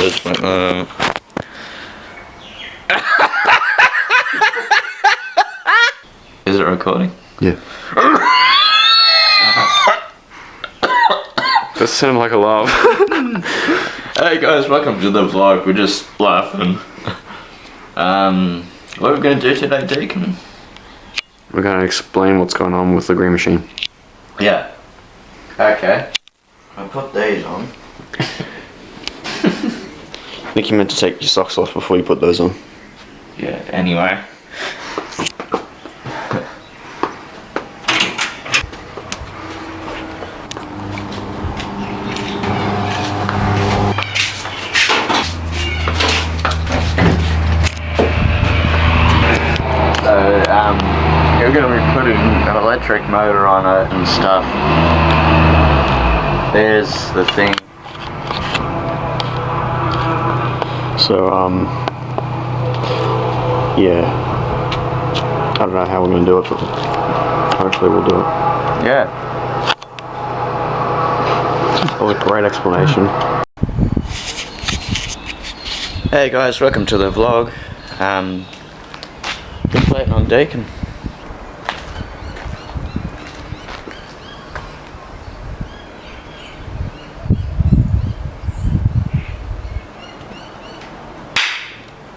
this one. Is it recording? Yeah. That sounded like a laugh. Hey guys, welcome to the vlog. We're just laughing. What are we going to do today, Deacon? We're gonna explain what's going on with the green machine. Yeah. Okay. I put these on. I think you meant to take your socks off before you put those on. Yeah, anyway. You're going to be putting an electric motor on it and stuff. There's the thing. So, yeah. I don't know how we're gonna do it, but hopefully we'll do it. Yeah. That was a great explanation. Hey guys, welcome to the vlog. Just waiting on Deacon.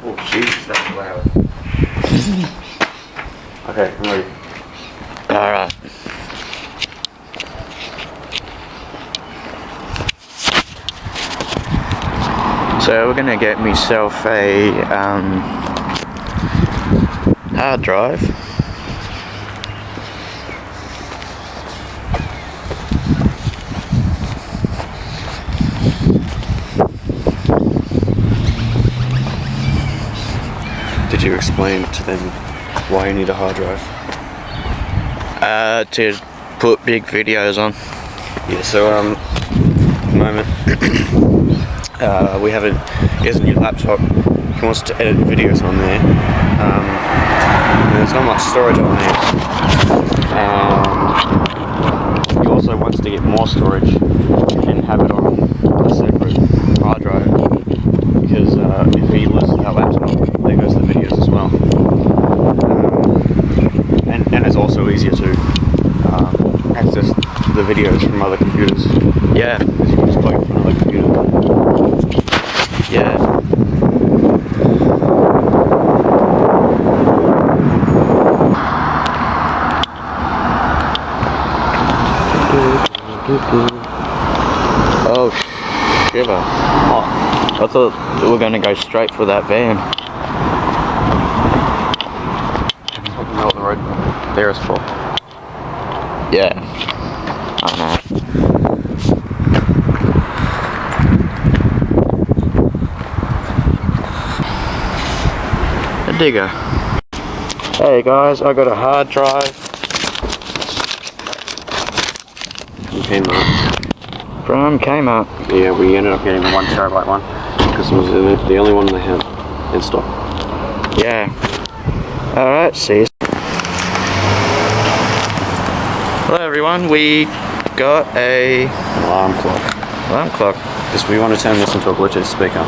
Oh jeez, that's loud. Okay, I'm ready. Alright. So we're gonna get myself a hard drive. Did you explain to them why you need a hard drive? To put big videos on. Yeah, so at the moment he has a new laptop. He wants to edit videos on there. And there's not much storage on there. And he also wants to get more storage and have it on a separate hard drive, because if he loses that laptop, there goes the videos as well. And it's also easier to access the videos from other computers. Yeah. Because you can just plug it from another computer. Yeah. Oh, shiver. Oh, I thought we were going to go straight for that van. I don't know what the road there is for. Yeah. I know. A digger. Hey guys, I got a hard drive. Kmart. From Kmart. Yeah, we ended up getting the 1 terabyte one because it was the only one they had in stock. Yeah. Alright, see you. Hello everyone, we got a Alarm clock. alarm clock. Because we want to turn this into a Bluetooth speaker.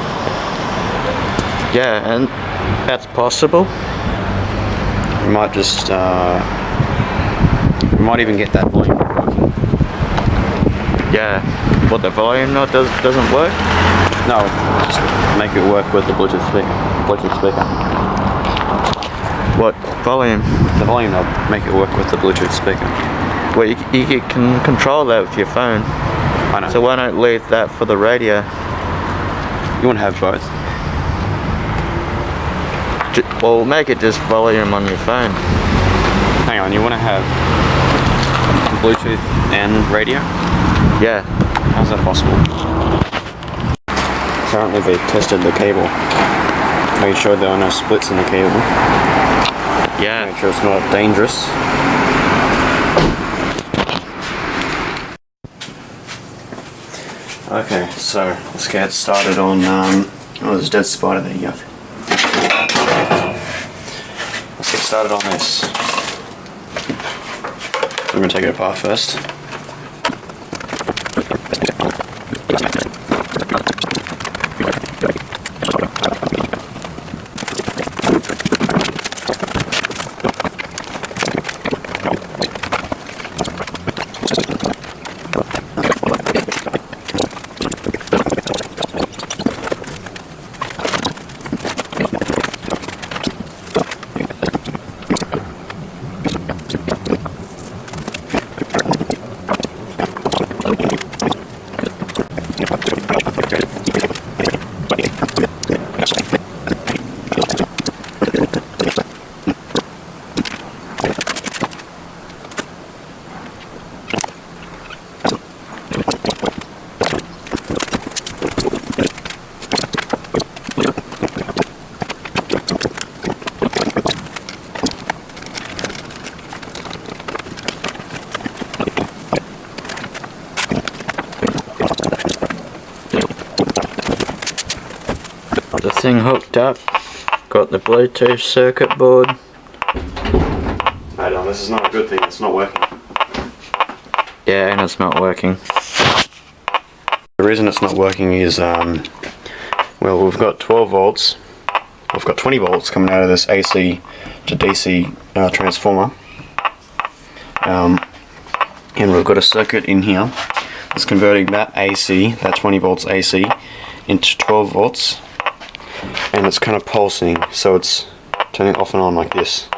Yeah, and that's possible. We might just, we might even get that volume working. Yeah. What, the volume doesn't work? No, just make it work with the Bluetooth speaker. What volume? The volume knob, make it work with the Bluetooth speaker. Well, you can control that with your phone. I know. So why not leave that for the radio? You want to have both. Well, make it just volume on your phone. Hang on, you want to have Bluetooth and radio? Yeah. How's that possible? Currently they tested the cable. Made sure there are no splits in the cable. Yeah. Make sure it's not dangerous. Okay, so let's get started on, oh, there's a dead spider there, yuck. Let's get started on this. We're going to take it apart first. Got the thing hooked up. Got the Bluetooth circuit board. Hold on, this is not a good thing. It's not working. Yeah, and it's not working. The reason it's not working is, well, we've got 12 volts. We've got 20 volts coming out of this AC to DC transformer. And we've got a circuit in here that's converting that AC, that 20 volts AC, into 12 volts. And it's kind of pulsing, so it's turning off and on like this.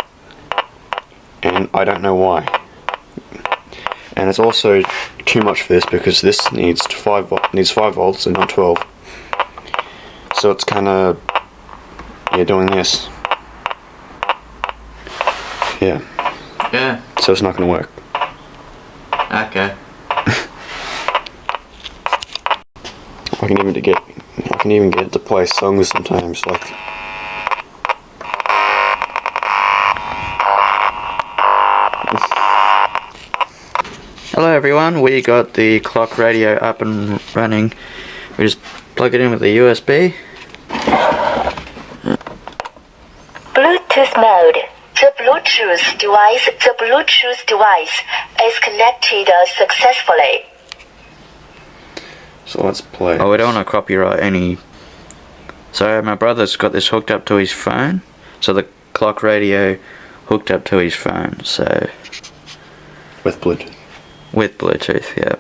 And I don't know why. And it's also too much for this because this needs 5 volts and not 12. So it's kind of, yeah, doing this. Yeah. Yeah. So it's not going to work. Okay. I can even get it to play songs sometimes, like. Hello everyone, we got the clock radio up and running. We just plug it in with the USB. Bluetooth mode. The Bluetooth device is connected successfully. So let's play. Oh, we don't want to copyright any. So my brother's got this hooked up to his phone. So the clock radio hooked up to his phone. So With Bluetooth. with Bluetooth, yeah.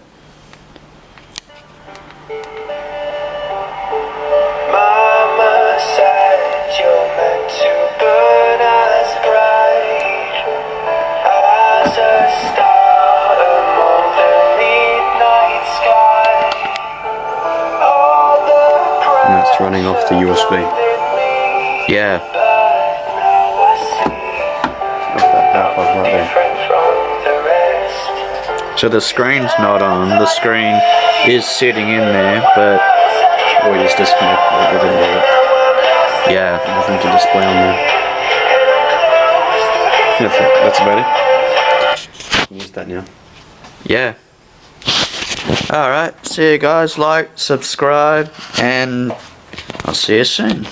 Mama said you're meant to burn as bright as a star among the midnight sky. All the And it's running off the USB. Yeah. Off that power plug right there. different from the rest. So the screen's not on. The screen is sitting in there, but Or we just disconnect it. We didn't do it. yeah. Nothing to display on there. That's about it. Use that now. Yeah. Alright, see you guys. Like, subscribe, and I'll see you soon.